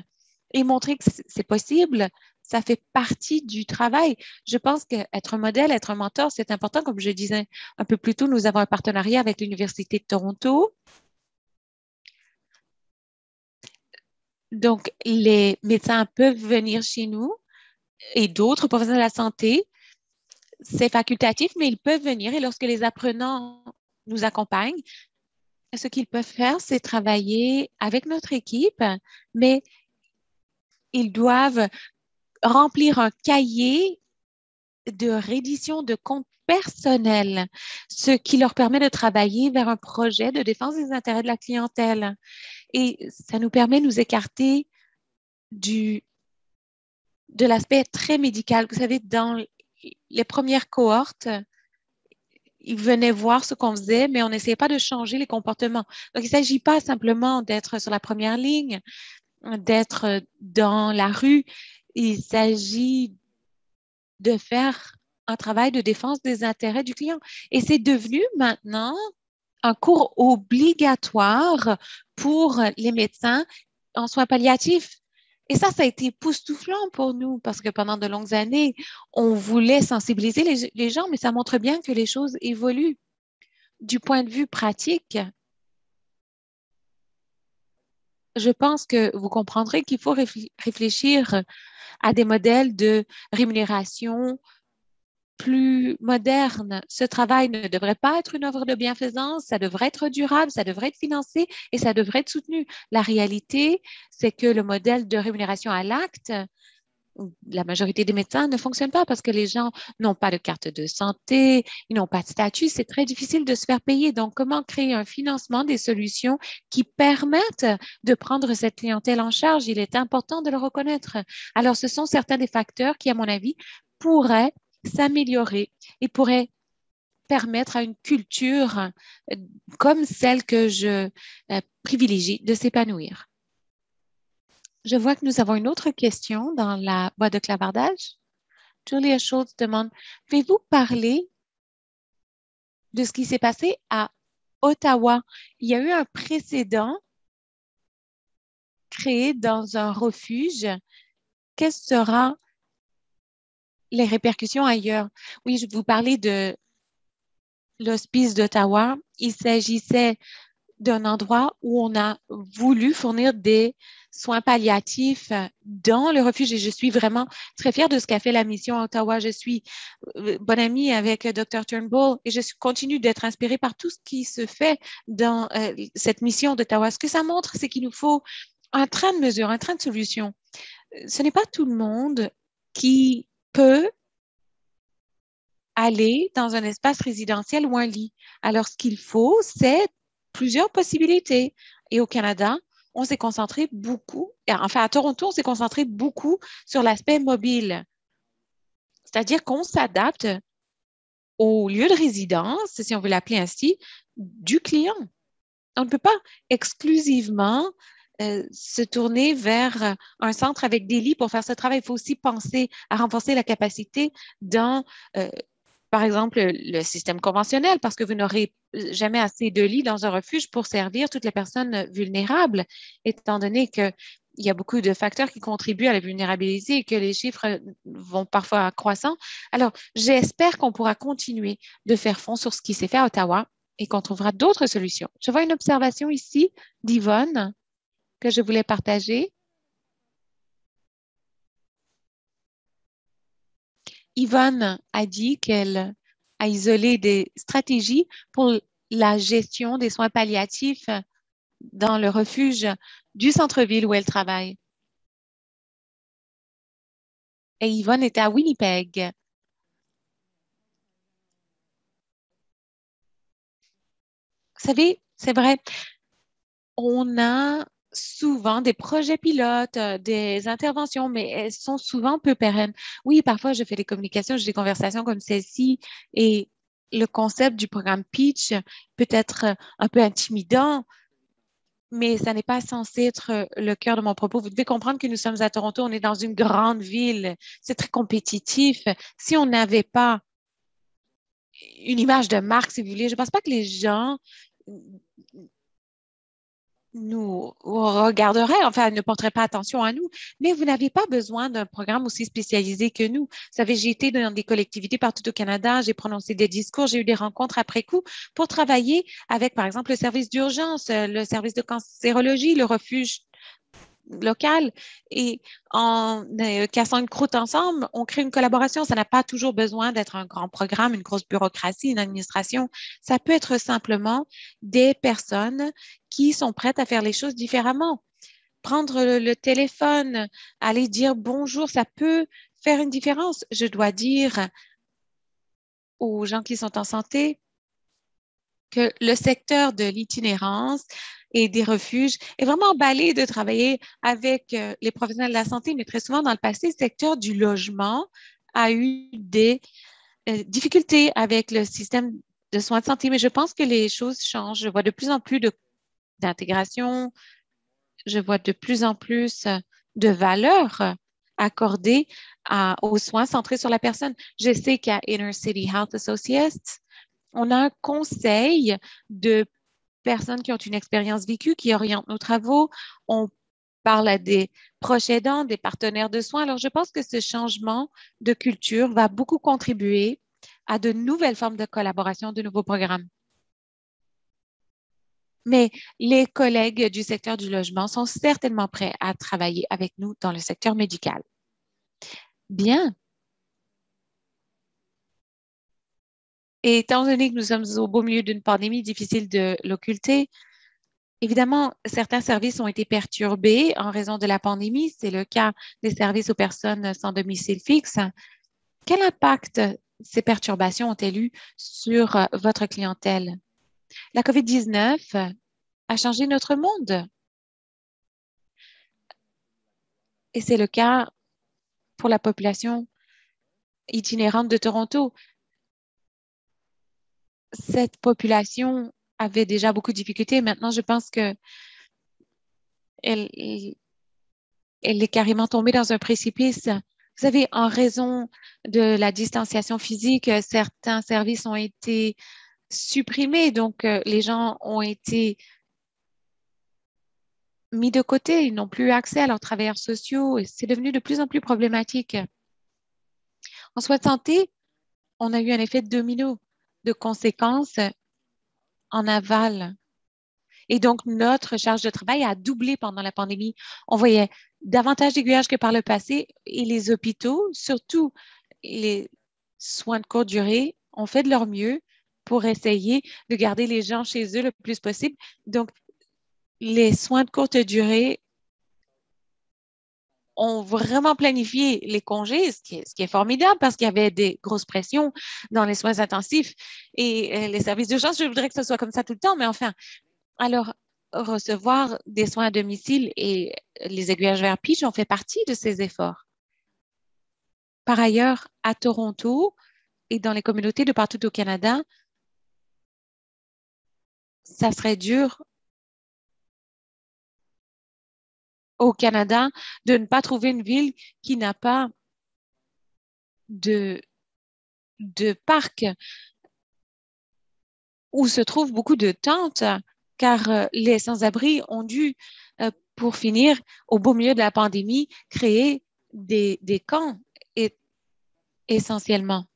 et montrer que c'est possible. Ça fait partie du travail. Je pense qu'être un modèle, être un mentor, c'est important. Comme je disais un peu plus tôt, nous avons un partenariat avec l'Université de Toronto. Donc, les médecins peuvent venir chez nous et d'autres professionnels de la santé. C'est facultatif, mais ils peuvent venir et lorsque les apprenants nous accompagnent, ce qu'ils peuvent faire, c'est travailler avec notre équipe, mais ils doivent remplir un cahier de reddition de comptes personnels, ce qui leur permet de travailler vers un projet de défense des intérêts de la clientèle. Et ça nous permet de nous écarter de l'aspect très médical. Vous savez, dans les premières cohortes, ils venaient voir ce qu'on faisait, mais on n'essayait pas de changer les comportements. Donc, il ne s'agit pas simplement d'être sur la première ligne, d'être dans la rue. Il s'agit de faire un travail de défense des intérêts du client. Et c'est devenu maintenant un cours obligatoire pour les médecins en soins palliatifs. Et ça a été époustouflant pour nous parce que pendant de longues années, on voulait sensibiliser les gens, mais ça montre bien que les choses évoluent. Du point de vue pratique, je pense que vous comprendrez qu'il faut réfléchir à des modèles de rémunération plus modernes. Ce travail ne devrait pas être une œuvre de bienfaisance, ça devrait être durable, ça devrait être financé et ça devrait être soutenu. La réalité, c'est que le modèle de rémunération à l'acte, la majorité des médecins ne fonctionnent pas parce que les gens n'ont pas de carte de santé, ils n'ont pas de statut. C'est très difficile de se faire payer. Donc, comment créer un financement des solutions qui permettent de prendre cette clientèle en charge? Il est important de le reconnaître. Alors, ce sont certains des facteurs qui, à mon avis, pourraient s'améliorer et pourraient permettre à une culture comme celle que je privilégie de s'épanouir. Je vois que nous avons une autre question dans la boîte de clavardage. Julia Schultz demande, pouvez-vous parler de ce qui s'est passé à Ottawa? Il y a eu un précédent créé dans un refuge. Quelles seront les répercussions ailleurs? Oui, je vous parlais de l'hospice d'Ottawa. Il s'agissait d'un endroit où on a voulu fournir des soins palliatifs dans le refuge et je suis vraiment très fière de ce qu'a fait la mission à Ottawa. Je suis bonne amie avec Dr. Turnbull et je continue d'être inspirée par tout ce qui se fait dans cette mission d'Ottawa. Ce que ça montre, c'est qu'il nous faut un train de mesure, un train de solution. Ce n'est pas tout le monde qui peut aller dans un espace résidentiel ou un lit. Alors, ce qu'il faut, c'est plusieurs possibilités. Et au Canada, on s'est concentré beaucoup, enfin à Toronto, on s'est concentré beaucoup sur l'aspect mobile. C'est-à-dire qu'on s'adapte au lieu de résidence, si on veut l'appeler ainsi, du client. On ne peut pas exclusivement se tourner vers un centre avec des lits pour faire ce travail. Il faut aussi penser à renforcer la capacité dans par exemple, le système conventionnel, parce que vous n'aurez jamais assez de lits dans un refuge pour servir toutes les personnes vulnérables, étant donné que il y a beaucoup de facteurs qui contribuent à la vulnérabilité et que les chiffres vont parfois croissant. Alors, j'espère qu'on pourra continuer de faire fond sur ce qui s'est fait à Ottawa et qu'on trouvera d'autres solutions. Je vois une observation ici d'Yvonne que je voulais partager. Yvonne a dit qu'elle a isolé des stratégies pour la gestion des soins palliatifs dans le refuge du centre-ville où elle travaille. Et Yvonne était à Winnipeg. Vous savez, c'est vrai, on a souvent des projets pilotes, des interventions, mais elles sont souvent peu pérennes. Oui, parfois, je fais des communications, j'ai des conversations comme celle-ci et le concept du programme Pitch peut être un peu intimidant, mais ça n'est pas censé être le cœur de mon propos. Vous devez comprendre que nous sommes à Toronto, on est dans une grande ville, c'est très compétitif. Si on n'avait pas une image de marque, si vous voulez, je ne pense pas que les gens nous regarderaient, enfin, ne porteraient pas attention à nous. Mais vous n'avez pas besoin d'un programme aussi spécialisé que nous. Vous savez, j'ai été dans des collectivités partout au Canada, j'ai prononcé des discours, j'ai eu des rencontres après coup pour travailler avec, par exemple, le service d'urgence, le service de cancérologie, le refuge local et en cassant une croûte ensemble, on crée une collaboration. Ça n'a pas toujours besoin d'être un grand programme, une grosse bureaucratie, une administration. Ça peut être simplement des personnes qui sont prêtes à faire les choses différemment. Prendre le téléphone, aller dire bonjour, ça peut faire une différence. Je dois dire aux gens qui sont en santé, que le secteur de l'itinérance et des refuges est vraiment emballé de travailler avec les professionnels de la santé, mais très souvent dans le passé, le secteur du logement a eu des difficultés avec le système de soins de santé, mais je pense que les choses changent. Je vois de plus en plus d'intégration, je vois de plus en plus de valeur accordée aux soins centrés sur la personne. Je sais qu'à Inner City Health Associates, on a un conseil de personnes qui ont une expérience vécue, qui orientent nos travaux. On parle à des proches aidants, des partenaires de soins. Alors, je pense que ce changement de culture va beaucoup contribuer à de nouvelles formes de collaboration, de nouveaux programmes. Mais les collègues du secteur du logement sont certainement prêts à travailler avec nous dans le secteur médical. Bien. Et étant donné que nous sommes au beau milieu d'une pandémie difficile de l'occulter, évidemment, certains services ont été perturbés en raison de la pandémie. C'est le cas des services aux personnes sans domicile fixe. Quel impact ces perturbations ont-elles eu sur votre clientèle? La COVID-19 a changé notre monde et c'est le cas pour la population itinérante de Toronto. Cette population avait déjà beaucoup de difficultés. Maintenant, je pense que elle, elle est carrément tombée dans un précipice. Vous savez, en raison de la distanciation physique, certains services ont été supprimés, donc les gens ont été mis de côté, ils n'ont plus accès à leurs travailleurs sociaux et c'est devenu de plus en plus problématique. En soins de santé, on a eu un effet de domino de conséquences en aval. Et donc, notre charge de travail a doublé pendant la pandémie. On voyait davantage d'aiguillage que par le passé et les hôpitaux, surtout les soins de courte durée, ont fait de leur mieux pour essayer de garder les gens chez eux le plus possible. Donc, les soins de courte durée ont vraiment planifié les congés, ce qui est formidable parce qu'il y avait des grosses pressions dans les soins intensifs et les services d'urgence. Je voudrais que ce soit comme ça tout le temps, mais enfin, alors, recevoir des soins à domicile et les aiguillages vers Pitch ont fait partie de ces efforts. Par ailleurs, à Toronto et dans les communautés de partout au Canada, ça serait dur au Canada de ne pas trouver une ville qui n'a pas de, de parc où se trouvent beaucoup de tentes, car les sans-abri ont dû pour finir, au beau milieu de la pandémie, créer des camps essentiellement.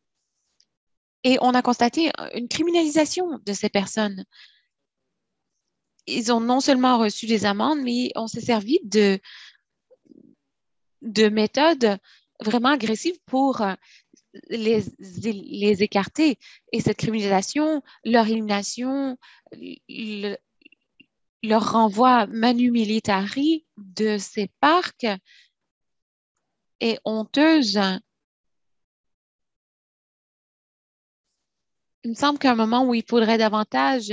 Et on a constaté une criminalisation de ces personnes. Ils ont non seulement reçu des amendes, mais on s'est servi de méthodes vraiment agressives pour les écarter. Et cette criminalisation, leur élimination, le- leur renvoi manu militari de ces parcs est honteuse. Il me semble qu'à un moment où il faudrait davantage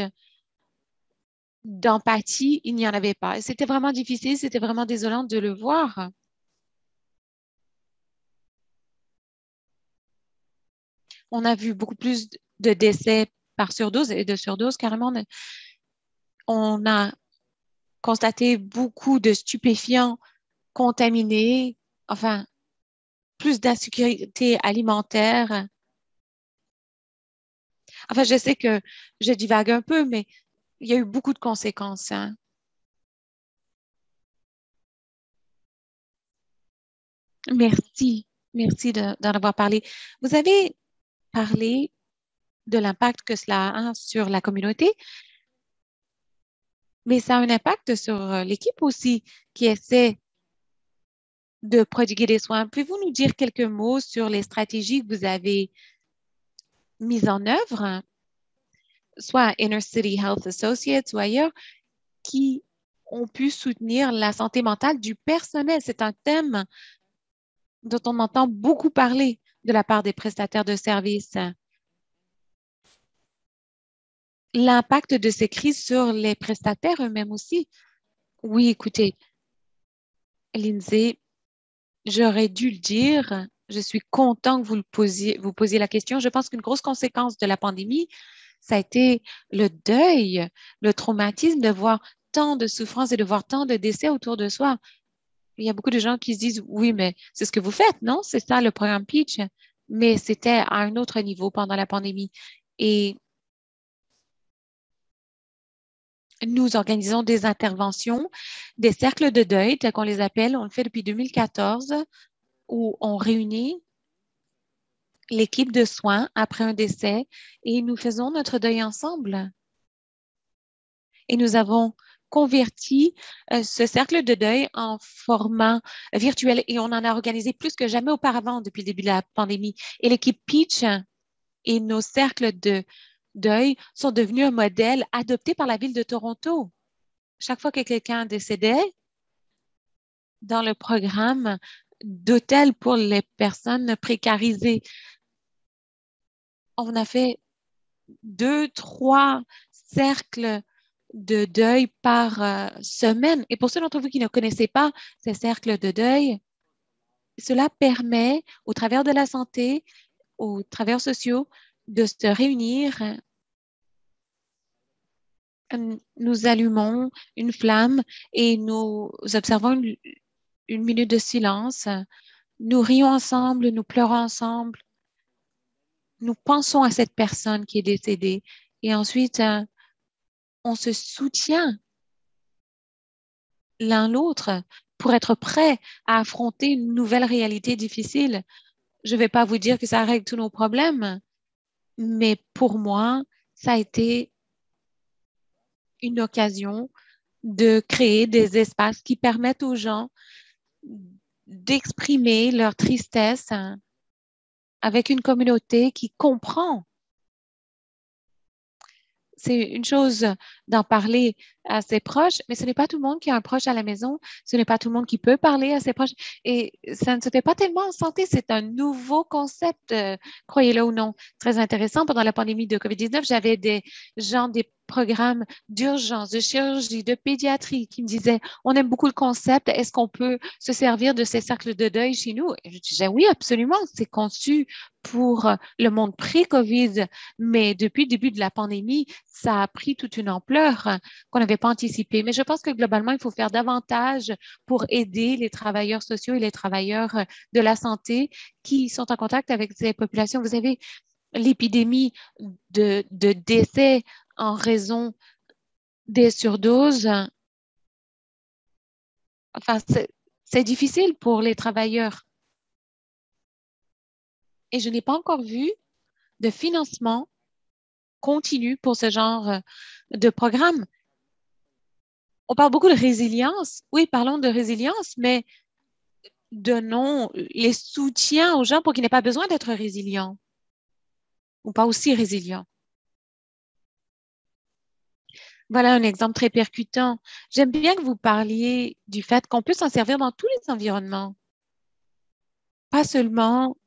d'empathie, il n'y en avait pas. C'était vraiment difficile, c'était vraiment désolant de le voir. On a vu beaucoup plus de décès par surdose et de surdose. Carrément, on a constaté beaucoup de stupéfiants contaminés, enfin, plus d'insécurité alimentaire. Enfin, je sais que je divague un peu, mais il y a eu beaucoup de conséquences, hein. Merci, merci d'en avoir parlé. Vous avez parlé de l'impact que cela a sur la communauté, mais ça a un impact sur l'équipe aussi qui essaie de prodiguer des soins. Pouvez-vous nous dire quelques mots sur les stratégies que vous avez mises en œuvre, hein, soit à Inner City Health Associates ou ailleurs, qui ont pu soutenir la santé mentale du personnel? C'est un thème dont on entend beaucoup parler de la part des prestataires de services. L'impact de ces crises sur les prestataires eux-mêmes aussi. Oui, écoutez, Lindsay, j'aurais dû le dire. Je suis content que vous posiez la question. Je pense qu'une grosse conséquence de la pandémie, ça a été le deuil, le traumatisme de voir tant de souffrances et de voir tant de décès autour de soi. Il y a beaucoup de gens qui se disent, oui, mais c'est ce que vous faites, non? C'est ça le programme Peach. Mais c'était à un autre niveau pendant la pandémie. Et nous organisons des interventions, des cercles de deuil, tels qu'on les appelle. On le fait depuis 2014, où on réunit l'équipe de soins après un décès et nous faisons notre deuil ensemble. Et nous avons converti ce cercle de deuil en format virtuel et on en a organisé plus que jamais auparavant depuis le début de la pandémie. Et l'équipe Peach et nos cercles de deuil sont devenus un modèle adopté par la ville de Toronto. Chaque fois que quelqu'un décédait dans le programme d'hôtel pour les personnes précarisées, on a fait 2, 3 cercles de deuil par semaine. Et pour ceux d'entre vous qui ne connaissez pas ces cercles de deuil, cela permet, au travers de la santé, aux travailleurs sociaux, de se réunir. Nous allumons une flamme et nous observons une minute de silence. Nous rions ensemble, nous pleurons ensemble, nous pensons à cette personne qui est décédée et ensuite, on se soutient l'un l'autre pour être prêt à affronter une nouvelle réalité difficile. Je ne vais pas vous dire que ça règle tous nos problèmes, mais pour moi, ça a été une occasion de créer des espaces qui permettent aux gens d'exprimer leur tristesse, hein, avec une communauté qui comprend. C'est une chose d'en parler à ses proches, mais ce n'est pas tout le monde qui a un proche à la maison. Ce n'est pas tout le monde qui peut parler à ses proches. Et ça ne se fait pas tellement en santé. C'est un nouveau concept, croyez-le ou non, très intéressant. Pendant la pandémie de COVID-19, j'avais des gens des programmes d'urgence, de chirurgie, de pédiatrie qui me disaient, on aime beaucoup le concept. Est-ce qu'on peut se servir de ces cercles de deuil chez nous? Et je disais, oui, absolument. C'est conçu pour le monde pré-COVID, mais depuis le début de la pandémie, ça a pris toute une ampleur qu'on n'avait pas anticipée. Mais je pense que globalement, il faut faire davantage pour aider les travailleurs sociaux et les travailleurs de la santé qui sont en contact avec ces populations. Vous avez l'épidémie de décès en raison des surdoses. Enfin, c'est difficile pour les travailleurs. Et je n'ai pas encore vu de financement continu pour ce genre de programme. On parle beaucoup de résilience. Oui, parlons de résilience, mais donnons les soutiens aux gens pour qu'ils n'aient pas besoin d'être résilients ou pas aussi résilients. Voilà un exemple très percutant. J'aime bien que vous parliez du fait qu'on peut s'en servir dans tous les environnements, pas seulement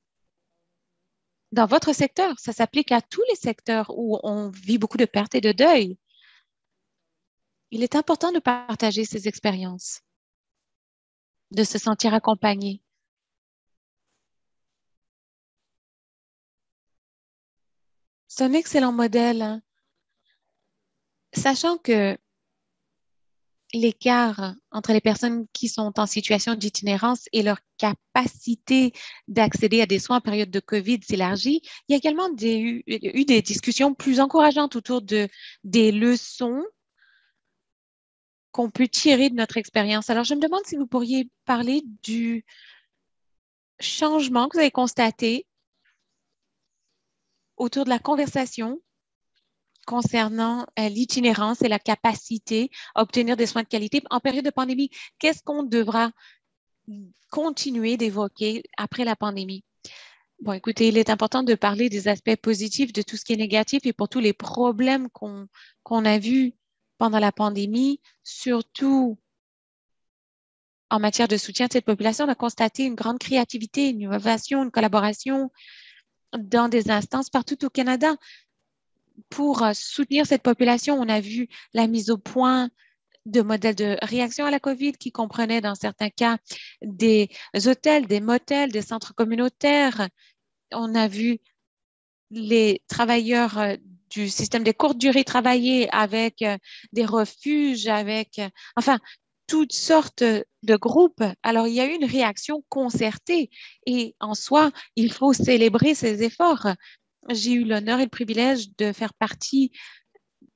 dans votre secteur. Ça s'applique à tous les secteurs où on vit beaucoup de pertes et de deuil. Il est important de partager ces expériences, de se sentir accompagné. C'est un excellent modèle, hein. Sachant que l'écart entre les personnes qui sont en situation d'itinérance et leur capacité d'accéder à des soins en période de COVID s'élargit, il y a également eu des discussions plus encourageantes autour des leçons qu'on peut tirer de notre expérience. Alors, je me demande si vous pourriez parler du changement que vous avez constaté autour de la conversation concernant l'itinérance et la capacité à obtenir des soins de qualité en période de pandémie. Qu'est-ce qu'on devra continuer d'évoquer après la pandémie? Bon, écoutez, il est important de parler des aspects positifs de tout ce qui est négatif et pour tous les problèmes qu'on a vus pendant la pandémie, surtout en matière de soutien de cette population. On a constaté une grande créativité, une innovation, une collaboration dans des instances partout au Canada pour soutenir cette population. On a vu la mise au point de modèles de réaction à la COVID qui comprenaient dans certains cas des hôtels, des motels, des centres communautaires. On a vu les travailleurs du système des courtes durées travailler avec des refuges, avec, enfin, toutes sortes de groupes. Alors, il y a eu une réaction concertée et en soi, il faut célébrer ces efforts. J'ai eu l'honneur et le privilège de faire partie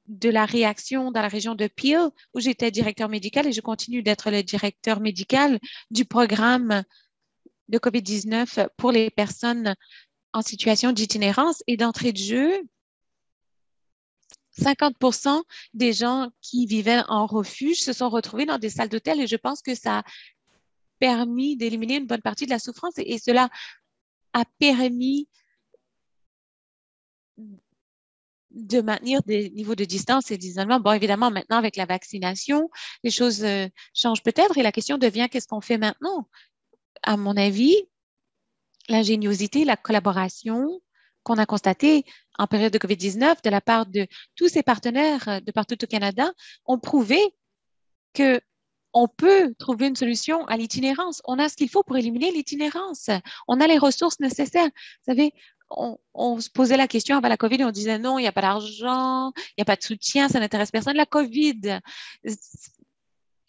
de la réaction dans la région de Peel, où j'étais directeur médical et je continue d'être le directeur médical du programme de COVID-19 pour les personnes en situation d'itinérance. Et d'entrée de jeu, 50% des gens qui vivaient en refuge se sont retrouvés dans des salles d'hôtel et je pense que ça a permis d'éliminer une bonne partie de la souffrance et cela a permis de maintenir des niveaux de distance et d'isolement. Bon, évidemment, maintenant, avec la vaccination, les choses changent peut-être et la question devient qu'est-ce qu'on fait maintenant? À mon avis, l'ingéniosité, la collaboration qu'on a constatée en période de COVID-19 de la part de tous ces partenaires de partout au Canada ont prouvé que on peut trouver une solution à l'itinérance. On a ce qu'il faut pour éliminer l'itinérance. On a les ressources nécessaires. Vous savez, on se posait la question avant la COVID et on disait non, il n'y a pas d'argent, il n'y a pas de soutien, ça n'intéresse personne. La COVID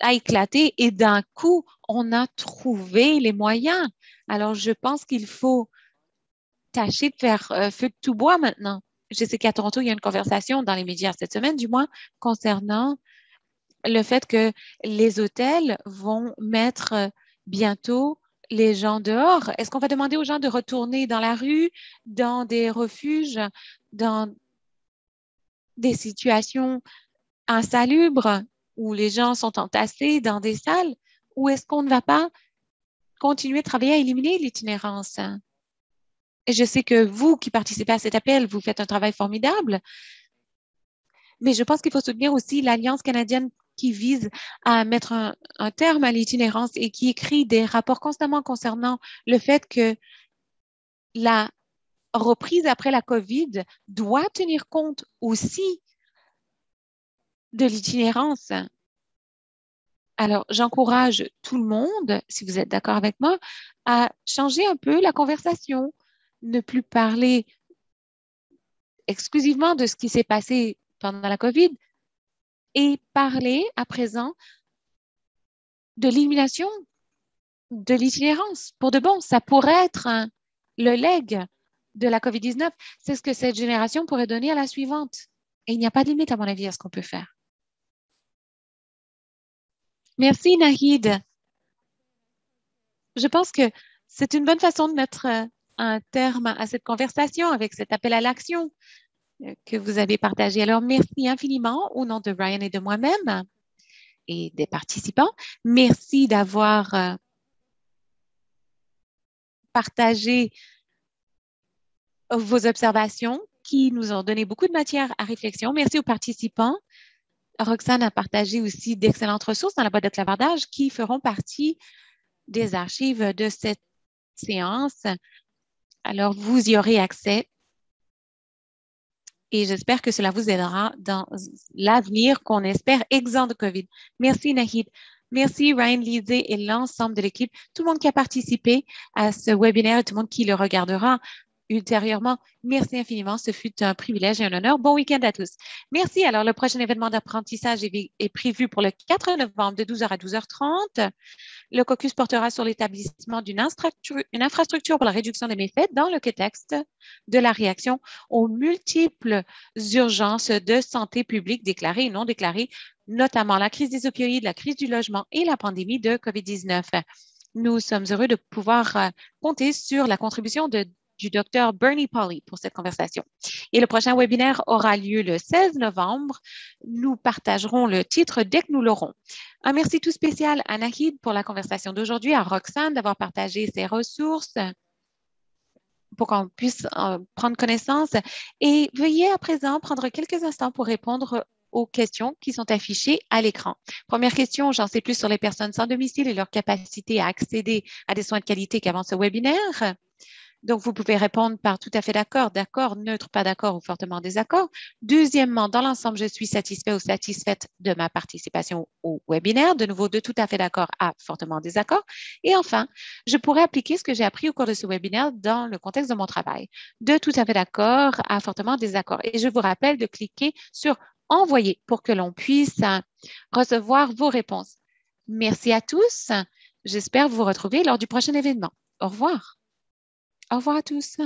a éclaté et d'un coup, on a trouvé les moyens. Alors, je pense qu'il faut tâcher de faire feu de tout bois maintenant. Je sais qu'à Toronto, il y a une conversation dans les médias cette semaine, du moins, concernant le fait que les hôtels vont mettre bientôt les gens dehors. Est-ce qu'on va demander aux gens de retourner dans la rue, dans des refuges, dans des situations insalubres où les gens sont entassés dans des salles, ou est-ce qu'on ne va pas continuer de travailler à éliminer l'itinérance? Et je sais que vous qui participez à cet appel, vous faites un travail formidable, mais je pense qu'il faut soutenir aussi l'Alliance canadienne qui vise à mettre un terme à l'itinérance et qui écrit des rapports constamment concernant le fait que la reprise après la COVID doit tenir compte aussi de l'itinérance. Alors, j'encourage tout le monde, si vous êtes d'accord avec moi, à changer un peu la conversation, ne plus parler exclusivement de ce qui s'est passé pendant la COVID et parler à présent de l'élimination de l'itinérance. Pour de bon, ça pourrait être le legs de la COVID-19. C'est ce que cette génération pourrait donner à la suivante. Et il n'y a pas de limite, à mon avis, à ce qu'on peut faire. Merci, Nahid. je pense que c'est une bonne façon de mettre un terme à cette conversation avec cet appel à l'action que vous avez partagé. Alors, merci infiniment au nom de Ryan et de moi-même et des participants. Merci d'avoir partagé vos observations qui nous ont donné beaucoup de matière à réflexion. Merci aux participants. Roxane a partagé aussi d'excellentes ressources dans la boîte de clavardage qui feront partie des archives de cette séance. Alors, vous y aurez accès et j'espère que cela vous aidera dans l'avenir qu'on espère exempt de COVID. Merci, Nahid. Merci, Ryan Lizé et l'ensemble de l'équipe, tout le monde qui a participé à ce webinaire et tout le monde qui le regardera ultérieurement. Merci infiniment. Ce fut un privilège et un honneur. Bon week-end à tous. Merci. Alors, le prochain événement d'apprentissage est prévu pour le 4 novembre de 12h à 12h30. Le caucus portera sur l'établissement d'une infrastructure pour la réduction des méfaits dans le contexte de la réaction aux multiples urgences de santé publique déclarées et non déclarées, notamment la crise des opioïdes, la crise du logement et la pandémie de COVID-19. Nous sommes heureux de pouvoir compter sur la contribution du Dr. Bernie Pauly pour cette conversation. Et le prochain webinaire aura lieu le 16 novembre. Nous partagerons le titre dès que nous l'aurons. Un merci tout spécial à Nahid pour la conversation d'aujourd'hui, à Roxane d'avoir partagé ses ressources pour qu'on puisse prendre connaissance. Et veuillez à présent prendre quelques instants pour répondre aux questions qui sont affichées à l'écran. Première question, j'en sais plus sur les personnes sans domicile et leur capacité à accéder à des soins de qualité qu'avant ce webinaire. Donc, vous pouvez répondre par tout à fait d'accord, d'accord, neutre, pas d'accord ou fortement désaccord. Deuxièmement, dans l'ensemble, je suis satisfait ou satisfaite de ma participation au webinaire. De nouveau, de tout à fait d'accord à fortement désaccord. Et enfin, je pourrais appliquer ce que j'ai appris au cours de ce webinaire dans le contexte de mon travail. De tout à fait d'accord à fortement désaccord. Et je vous rappelle de cliquer sur envoyer pour que l'on puisse recevoir vos réponses. Merci à tous. J'espère vous retrouver lors du prochain événement. Au revoir. Au revoir à tous.